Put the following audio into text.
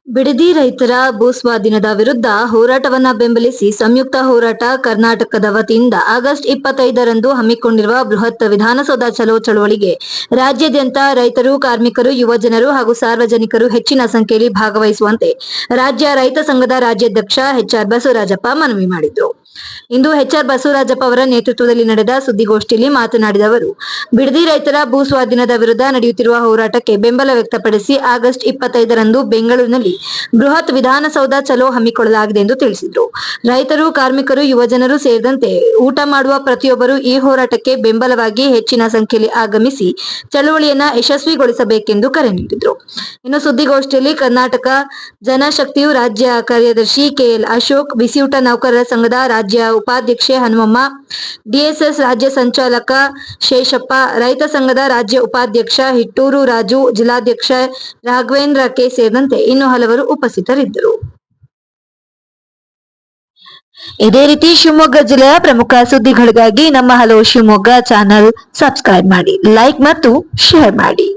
ಬಿಡದಿ ರೈತರ ಭೂಸ್ವಾಧೀನದ ವಿರುದ್ಧ ಹೋರಾಟವನ್ನ ಬೆಂಬಲಿಸಿ ಸಂಯುಕ್ತ ಹೋರಾಟ ಕರ್ನಾಟಕದ ವತಿಯಿಂದ ಆಗಸ್ಟ್ 25ರಂದು ಹಮ್ಮಿಕೊಂಡಿರುವ ಬೃಹತ್ ವಿಧಾನಸೌಧ ಚಲೋ ಚಳವಳಿಗೆ ರಾಜ್ಯಾದ್ಯಂತ ರೈತರು, ಕಾರ್ಮಿಕರು, ಯುವಜನರು ಹಾಗೂ ಸಾರ್ವಜನಿಕರು ಹೆಚ್ಚಿನ ಸಂಖ್ಯೆಯಲ್ಲಿ ಭಾಗವಹಿಸುವಂತೆ ರಾಜ್ಯ ರೈತ ಸಂಘದ ರಾಜ್ಯಾಧ್ಯಕ್ಷ ಎಚ್.ಆರ್. ಬಸವರಾಜಪ್ಪ ಮನವಿ ಮಾಡಿದರು. ಇಂದು ಎಚ್.ಆರ್. ಬಸವರಾಜಪ್ಪ ಅವರ ನೇತೃತ್ವದಲ್ಲಿ ನಡೆದ ಸುದ್ದಿಗೋಷ್ಠಿಯಲ್ಲಿ ಮಾತನಾಡಿದ ಅವರು, ಬಿಡದಿ ರೈತರ ಭೂಸ್ವಾಧೀನದ ವಿರುದ್ಧ ನಡೆಯುತ್ತಿರುವ ಹೋರಾಟಕ್ಕೆ ಬೆಂಬಲ ವ್ಯಕ್ತಪಡಿಸಿ ಆಗಸ್ಟ್ 25ರಂದು ಬೆಂಗಳೂರಿನಲ್ಲಿ ಬೃಹತ್ ವಿಧಾನಸೌಧ ಚಲೋ ಹಮ್ಮಿಕೊಳ್ಳಲಾಗಿದೆ ಎಂದು ತಿಳಿಸಿದರು. ರೈತರು, ಕಾರ್ಮಿಕರು, ಯುವಜನರು ಸೇರಿದಂತೆ ಊಟ ಮಾಡುವ ಪ್ರತಿಯೊಬ್ಬರು ಈ ಹೋರಾಟಕ್ಕೆ ಬೆಂಬಲವಾಗಿ ಹೆಚ್ಚಿನ ಸಂಖ್ಯೆಯಲ್ಲಿ ಆಗಮಿಸಿ ಚಳವಳಿಯನ್ನ ಯಶಸ್ವಿಗೊಳಿಸಬೇಕೆಂದು ಕರೆ ನೀಡಿದರು. ಇನ್ನು ಸುದ್ದಿಗೋಷ್ಠಿಯಲ್ಲಿ ಕರ್ನಾಟಕ ಜನಶಕ್ತಿಯು ರಾಜ್ಯ ಕಾರ್ಯದರ್ಶಿ ಕೆಎಲ್ ಅಶೋಕ್, ಬಿಸಿಯೂಟ ನೌಕರರ ಸಂಘದ ರಾಜ್ಯ ಉಪಾಧ್ಯಕ್ಷೆ ಹನುಮಮ್ಮ, ಡಿಎಸ್ಎಸ್ ರಾಜ್ಯ ಸಂಚಾಲಕ ಶೇಷಪ್ಪ, ರೈತ ಸಂಘದ ರಾಜ್ಯ ಉಪಾಧ್ಯಕ್ಷ ಹಿಟ್ಟೂರು ರಾಜು, ಜಿಲ್ಲಾಧ್ಯಕ್ಷ ರಾಘವೇಂದ್ರ ಕೆ ಸೇರಿದಂತೆ ಇನ್ನು ಹಲವರು ಉಪಸ್ಥಿತರಿದ್ದರು. ಇದೇ ರೀತಿ ಶಿವಮೊಗ್ಗ ಜಿಲ್ಲೆಯ ಪ್ರಮುಖ ಸುದ್ದಿಗಳಿಗಾಗಿ ನಮ್ಮ ಹಲೋ ಶಿವಮೊಗ್ಗ ಚಾನೆಲ್ ಸಬ್ಸ್ಕ್ರೈಬ್ ಮಾಡಿ, ಲೈಕ್ ಮತ್ತು ಶೇರ್ ಮಾಡಿ.